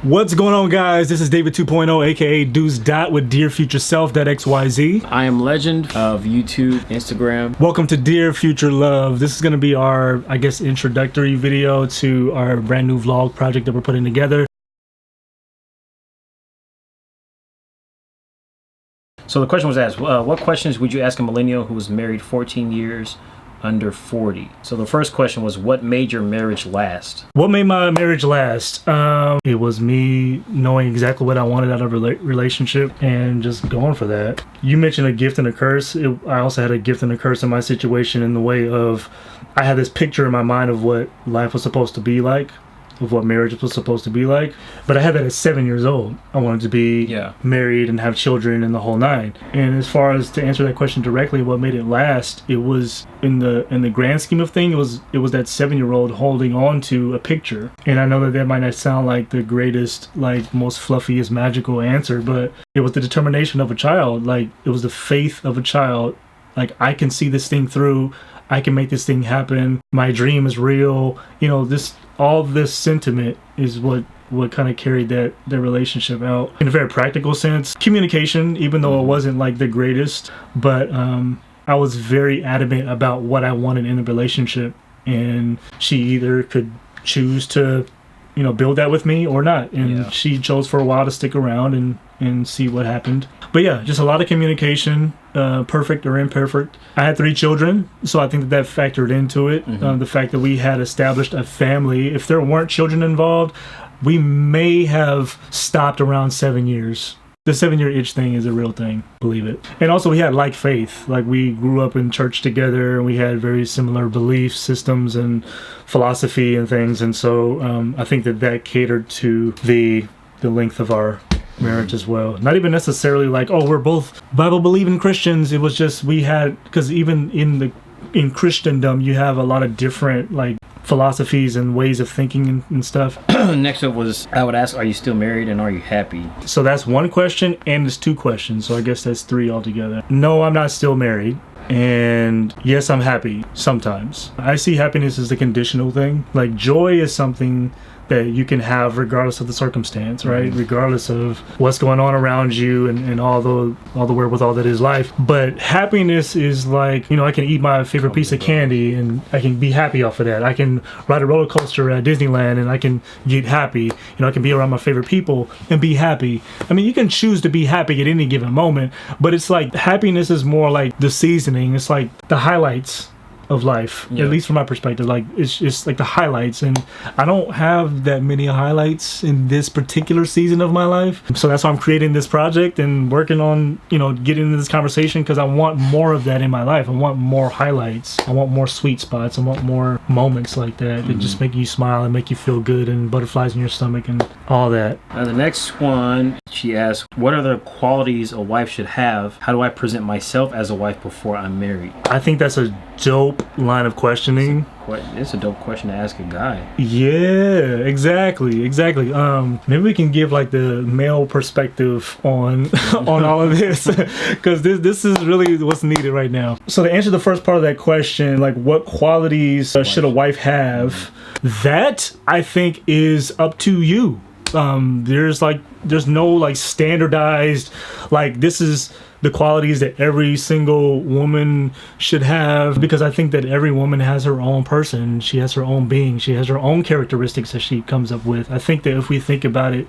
What's going on, guys? This is David 2.0, aka Deuce Dot with Dear Future Self XYZ. I am Legend of YouTube, Instagram. Welcome to Dear Future Love. This is going to be our, introductory video to our brand new vlog project that we're putting together. So the question was asked, what questions would you ask a millennial who was married 14 years under 40? So the first question was, what made your marriage last? What made my marriage last? It was me knowing exactly what I wanted out of a relationship and just going for that. You mentioned a gift and a curse. I also had a gift and a curse in my situation, in the way of I had this picture in my mind of what life was supposed to be like, of what marriage was supposed to be like. But I had that at 7 years old. I wanted to be married and have children and the whole nine. And as far as to answer that question directly, what made it last, it was in the grand scheme of things, it was that 7-year-old holding on to a picture. And I know that might not sound like the greatest, most fluffiest, magical answer, but it was the determination of a child. It was the faith of a child. I can see this thing through. I can make this thing happen. My dream is real. All this sentiment is what kind of carried that relationship out. In a very practical sense, communication, even though it wasn't the greatest, but I was very adamant about what I wanted in a relationship, and she either could choose to build that with me or not, and she chose for a while to stick around and see what happened. But yeah, just a lot of communication, perfect or imperfect. I had 3 children, so I think that factored into it. The fact that we had established a family. If there weren't children involved, we may have stopped around 7 years. The 7-year itch thing is a real thing, believe it. And also we had faith. We grew up in church together, and we had very similar belief systems and philosophy and things. And so I think that catered to the length of our marriage as well. Not even necessarily we're both Bible believing Christians. It was just because even in Christendom you have a lot of different philosophies and ways of thinking and stuff. Next up was, I would ask, are you still married and are you happy? So that's one question, and it's 2 questions, so I guess that's 3 altogether. No, I'm not still married. And yes, I'm happy sometimes. I see happiness as a conditional thing. Joy is something that you can have regardless of the circumstance, right? Regardless of what's going on around you and all the wherewithal that is life. But happiness is I can eat my favorite piece of candy and I can be happy off of that. I can ride a roller coaster at Disneyland and I can get happy. I can be around my favorite people and be happy. I mean, you can choose to be happy at any given moment, but it's happiness is more the seasoning. It's the highlights of life, at least from my perspective. It's just the highlights, and I don't have that many highlights in this particular season of my life. So that's why I'm creating this project and working on getting into this conversation, because I want more of that in my life. I want more highlights. I want more sweet spots. I want more moments like that that just make you smile and make you feel good, and butterflies in your stomach and all that. The next one, she asked, what are the qualities a wife should have? How do I present myself as a wife before I'm married? I think that's a dope line of questioning. It's a dope question to ask a guy. Yeah, exactly. Maybe we can give the male perspective on on all of this, because this is really what's needed right now. So to answer the first part of that question, what qualities should a wife have, that I think is up to you. There's no standardized this is the qualities that every single woman should have, because I think that every woman has her own person. She has her own being. She has her own characteristics that she comes up with. I think that if we think about it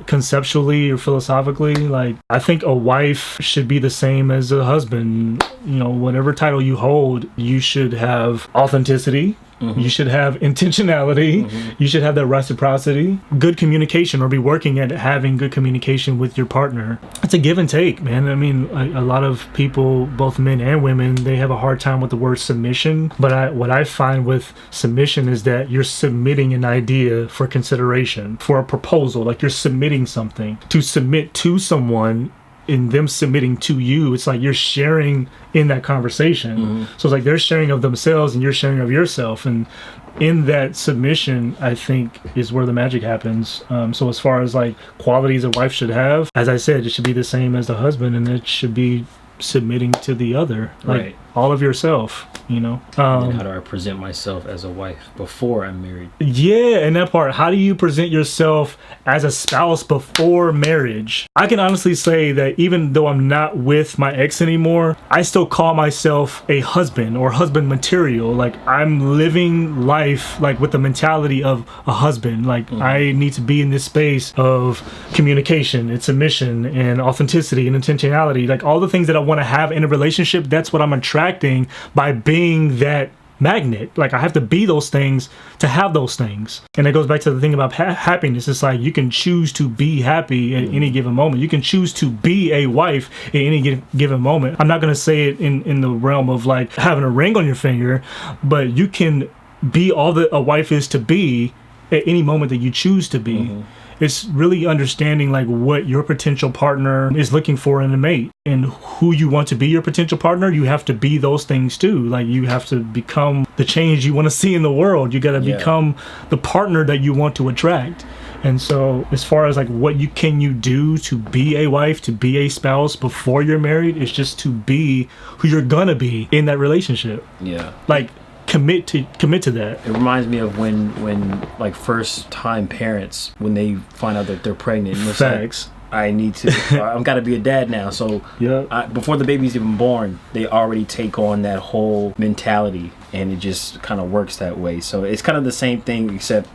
conceptually or philosophically, I think a wife should be the same as a husband. Whatever title you hold, you should have authenticity. You should have intentionality. You should have that reciprocity, good communication, or be working at having good communication with your partner. It's a give and take, man. I mean, a lot of people, both men and women, they have a hard time with the word submission. But what I find with submission is that you're submitting an idea for consideration, for a proposal. You're submitting something. To submit to someone, in them submitting to you, it's you're sharing in that conversation. So it's they're sharing of themselves and you're sharing of yourself, and in that submission, I think, is where the magic happens. So as far as qualities a wife should have, as I said, it should be the same as the husband, and it should be submitting to the other. Right. all of yourself, you know. And how do I present myself as a wife before I'm married? Yeah, and that part, how do you present yourself as a spouse before marriage? I can honestly say that even though I'm not with my ex anymore, I still call myself a husband or husband material. Like, I'm living life like with the mentality of a husband. Like, I need to be in this space of communication and submission and authenticity and intentionality. Like, all the things that I want to have in a relationship, that's what I'm attracting by being that magnet. Like, I have to be those things to have those things. And it goes back to the thing about happiness. It's like you can choose to be happy at any given moment. You can choose to be a wife at any given moment. I'm not going to say it in the realm of like having a ring on your finger, but you can be all that a wife is to be at any moment that you choose to be. It's really understanding like what your potential partner is looking for in a mate, and who you want to be your potential partner. You have to be those things too. Like, you have to become the change you want to see in the world. You got to become the partner that you want to attract. And so as far as like what can you do to be a wife, to be a spouse before you're married, it's just to be who you're gonna be in that relationship. Yeah. Like, commit to that. It reminds me of when like first time parents, when they find out that they're pregnant. And it's Facts. Like, I need to, I've got to be a dad now. So before the baby's even born, they already take on that whole mentality, and it just kind of works that way. So it's kind of the same thing, except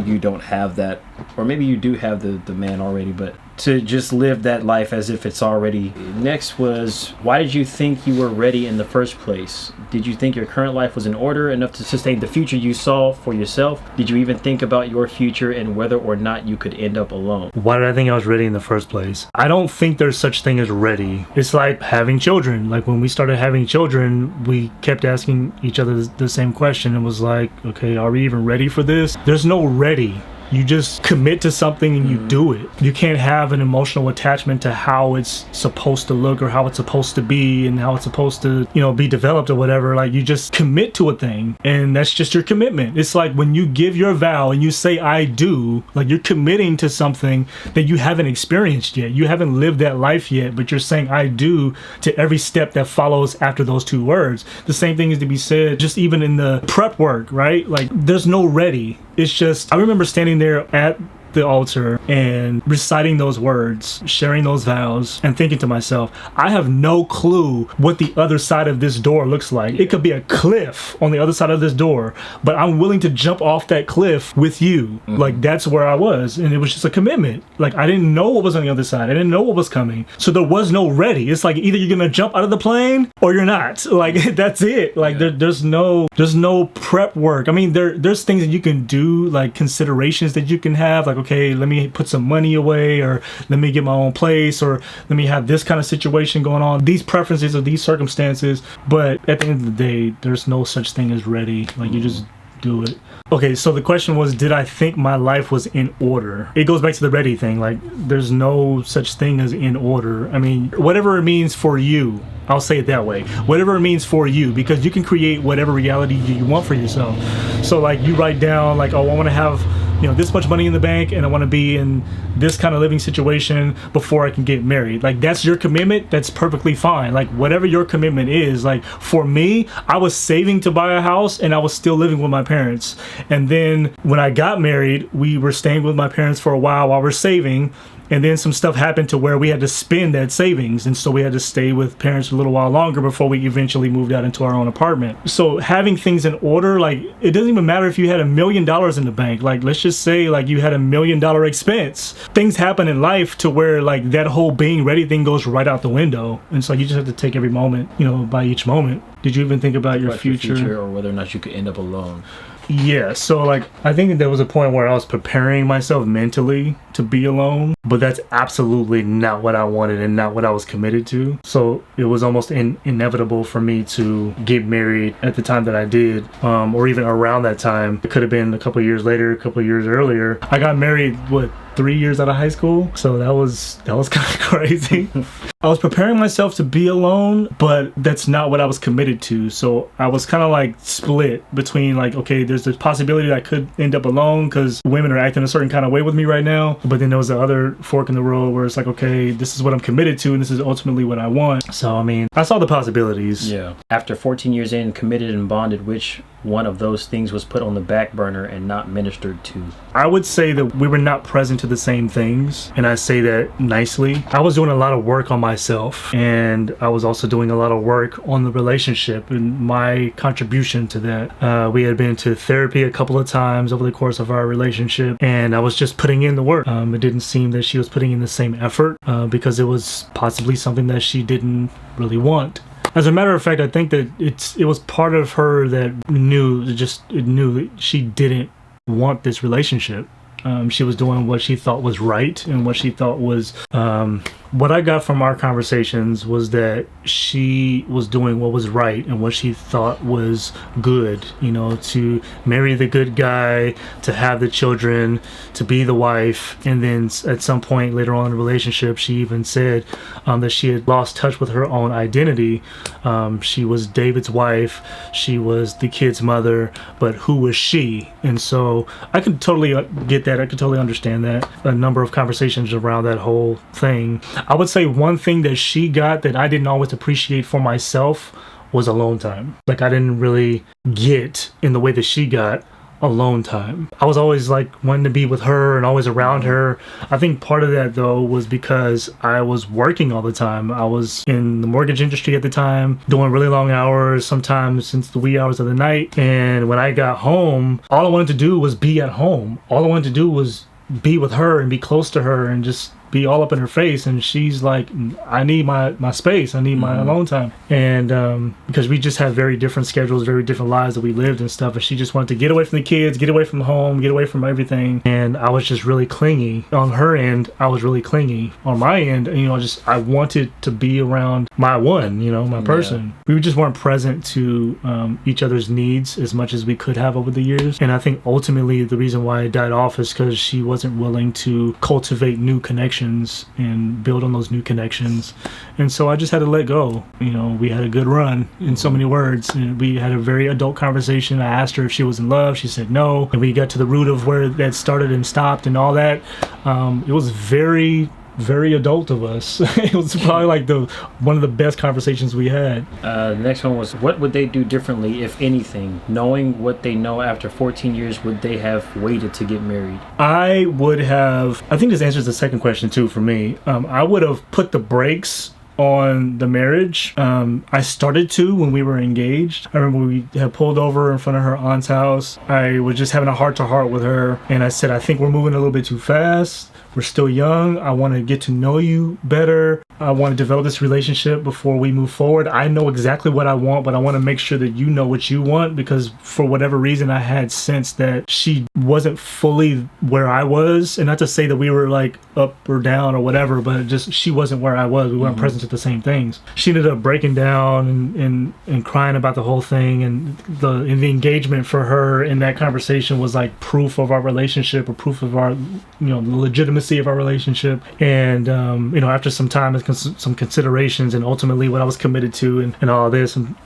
you don't have that, or maybe you do have the man already, but to just live that life as if it's already. Next was, why did you think you were ready in the first place? Did you think your current life was in order enough to sustain the future you saw for yourself? Did you even think about your future and whether or not you could end up alone? Why did I think I was ready in the first place? I don't think there's such thing as ready. It's like having children. Like, when we started having children, we kept asking each other the same question, and was like, okay, are we even ready for this? There's no ready. You just commit to something and you do it. You can't have an emotional attachment to how it's supposed to look or how it's supposed to be and how it's supposed to, you know, be developed or whatever. Like, you just commit to a thing, and that's just your commitment. It's like when you give your vow and you say I do, like, you're committing to something that you haven't experienced yet. You haven't lived that life yet, but you're saying I do to every step that follows after those two words. The same thing is to be said just even in the prep work, right? Like, there's no ready. It's just, I remember standing there at the altar and reciting those words, sharing those vows, and thinking to myself, I have no clue what the other side of this door looks like. It could be a cliff on the other side of this door, but I'm willing to jump off that cliff with you. Like, that's where I was, and it was just a commitment. Like, I didn't know what was on the other side. I didn't know what was coming. So there was no ready. It's like, either you're gonna jump out of the plane or you're not. Like, that's it. Like, there's no prep work. I mean, there's things that you can do, like considerations that you can have, like, okay, let me put some money away, or let me get my own place, or let me have this kind of situation going on, these preferences or these circumstances. But at the end of the day, there's no such thing as ready. Like, you just do it. Okay, so the question was, did I think my life was in order? It goes back to the ready thing. Like, there's no such thing as in order. I mean, whatever it means for you, I'll say it that way. Whatever it means for you, because you can create whatever reality you want for yourself. So, like, you write down, like, oh, I want to have, you know, this much money in the bank, and I want to be in this kind of living situation before I can get married. Like, that's your commitment. That's perfectly fine. Like, whatever your commitment is. Like, for me, I was saving to buy a house, and I was still living with my parents. And then when I got married, we were staying with my parents for a while we're saving. And then some stuff happened to where we had to spend that savings. And so we had to stay with parents a little while longer before we eventually moved out into our own apartment. So having things in order, like, it doesn't even matter if you had $1 million in the bank. Like, let's just say, like, you had $1 million expense. Things happen in life to where, like, that whole being ready thing goes right out the window. And so you just have to take every moment, you know, by each moment. Did you even think about your future? Or whether or not you could end up alone? Yeah, so, like, I think there was a point where I was preparing myself mentally to be alone, but that's absolutely not what I wanted and not what I was committed to. So it was almost inevitable for me to get married at the time that I did, or even around that time. It could have been a couple of years later, a couple of years earlier. I got married, 3 years out of high school. So that was kind of crazy. I was preparing myself to be alone, but that's not what I was committed to. So I was kind of like split between like, okay, there's the possibility that I could end up alone because women are acting a certain kind of way with me right now. But then there was the other fork in the road where it's like, okay, this is what I'm committed to and this is ultimately what I want. So, I mean, I saw the possibilities. Yeah. After 14 years in, committed and bonded, which one of those things was put on the back burner and not ministered to? I would say that we were not present to the same things. And I say that nicely. I was doing a lot of work on myself, and I was also doing a lot of work on the relationship and my contribution to that. We had been to therapy a couple of times over the course of our relationship, and I was just putting in the work. It didn't seem that she was putting in the same effort because it was possibly something that she didn't really want. As a matter of fact, I think that it was part of her that knew that she didn't want this relationship. She was doing what she thought was right and what she thought was what I got from our conversations was that she was doing what was right and what she thought was good, you know, to marry the good guy, to have the children, to be the wife. And then at some point later on in the relationship, she even said that she had lost touch with her own identity. She was David's wife, she was the kid's mother, but who was she? And so I could totally get that. I could totally understand that. A number of conversations around that whole thing. I would say one thing that she got that I didn't always appreciate for myself was alone time. Like, I didn't really get in the way that she got alone time. I was always like wanting to be with her and always around her. I think part of that though was because I was working all the time. I was in the mortgage industry at the time, doing really long hours, sometimes since the wee hours of the night. And when I got home, all I wanted to do was be at home. All I wanted to do was be with her and be close to her and just be all up in her face. And she's like, I need my space, I need my alone time. And because we just had very different schedules, very different lives that we lived and stuff, and she just wanted to get away from the kids, get away from home, get away from everything. And I was just really clingy. On her end, I was really clingy. On my end, you know, I wanted to be around my one, you know, my person. We just weren't present to each other's needs as much as we could have over the years. And I think ultimately the reason why it died off is because she wasn't willing to cultivate new connections and build on those new connections. And so I just had to let go. You know, we had a good run in so many words, and we had a very adult conversation. I asked her if she was in love. She said no, and we got to the root of where that started and stopped and all that. It was very adult of us. It was probably like one of the best conversations we had. The next one was, what would they do differently, if anything? Knowing what they know after 14 years, would they have waited to get married? I think this answers the second question too for me. I would have put the brakes on the marriage. I started to when we were engaged. I remember we had pulled over in front of her aunt's house. I was just having a heart-to-heart with her, and I said, I think we're moving a little bit too fast. We're still young. I want to get to know you better. I want to develop this relationship before we move forward. I know exactly what I want, but I want to make sure that you know what you want, because for whatever reason, I had sensed that she wasn't fully where I was. And not to say that we were like up or down or whatever, but just she wasn't where I was. We weren't present to the same things. She ended up breaking down and crying about the whole thing. And the engagement for her in that conversation was like proof of our relationship, or proof of our, the legitimacy of our relationship. And after some time and some considerations, and ultimately what I was committed to and all this, and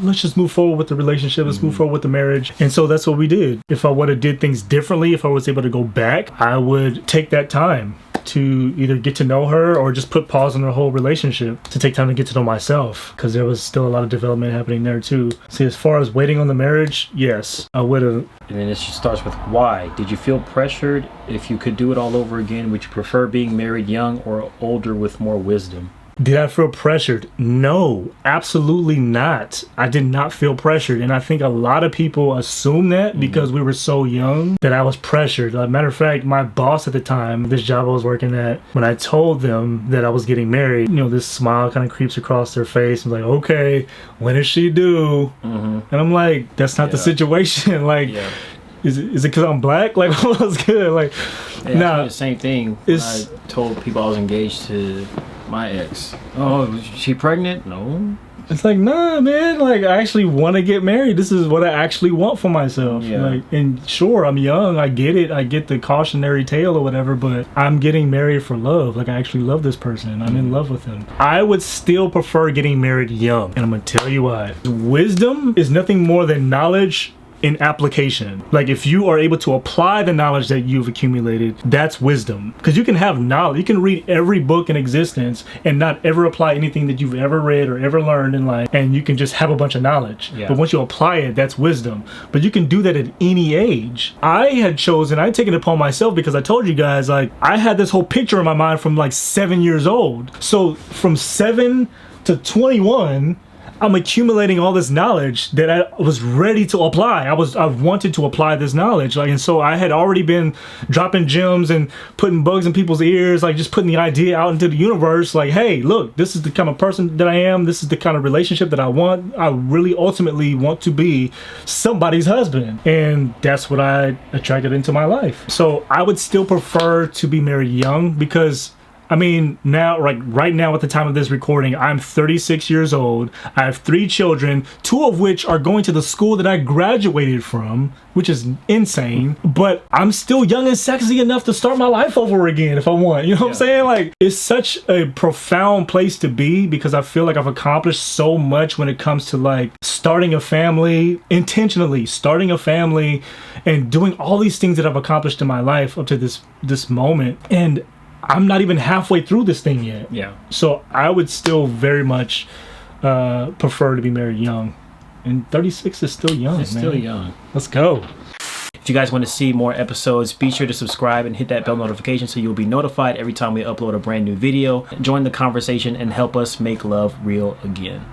let's just move forward with the relationship, let's move forward with the marriage. And so that's what we did. If I would have did things differently, if I was able to go back, I would take that time to either get to know her or just put pause on the whole relationship to take time to get to know myself, because there was still a lot of development happening there too. See, as far as waiting on the marriage, yes, I would have. And then it starts with why. Did you feel pressured? If you could do it all over again, would you prefer being married young or older with more wisdom? Did I feel pressured? No, absolutely not. I did not feel pressured. And I think a lot of people assume that because we were so young that I was pressured. As a matter of fact, my boss at the time, this job I was working at, when I told them that I was getting married, this smile kind of creeps across their face. I'm like, okay, when is she due? And I'm like, that's not the situation. Like, is it because I'm black? Like, what was good? Like, nah, the same thing. I told people I was engaged to my ex. Oh, was she pregnant? No. It's like, nah, man, like I actually want to get married. This is what I actually want for myself. Yeah. Like, and sure, I'm young, I get it, I get the cautionary tale or whatever, but I'm getting married for love. Like I actually love this person, I'm in love with him. I would still prefer getting married young, and I'm gonna tell you why. Wisdom is nothing more than knowledge in application. Like if you are able to apply the knowledge that you've accumulated, that's wisdom. Because you can have knowledge, you can read every book in existence and not ever apply anything that you've ever read or ever learned in life, and you can just have a bunch of knowledge. But once you apply it, that's wisdom. But you can do that at any age. I'd taken it upon myself because I told you guys, like I had this whole picture in my mind from like 7 years old. So from 7 to 21, I'm accumulating all this knowledge that I was ready to apply. I wanted to apply this knowledge, like, and so I had already been dropping gems and putting bugs in people's ears, like just putting the idea out into the universe, like, hey, look, this is the kind of person that I am. This is the kind of relationship that I want. I really ultimately want to be somebody's husband, and that's what I attracted into my life. So I would still prefer to be married young because, I mean, now, like right now at the time of this recording, I'm 36 years old. I have 3 children, 2 of which are going to the school that I graduated from, which is insane. But I'm still young and sexy enough to start my life over again if I want. You know what I'm saying? Like, it's such a profound place to be because I feel like I've accomplished so much when it comes to like starting a family, intentionally starting a family and doing all these things that I've accomplished in my life up to this moment. And I'm not even halfway through this thing yet. Yeah. So I would still very much prefer to be married young. And 36 is still young, It's still young. Let's go. If you guys want to see more episodes, be sure to subscribe and hit that bell notification so you'll be notified every time we upload a brand new video. Join the conversation and help us make love real again.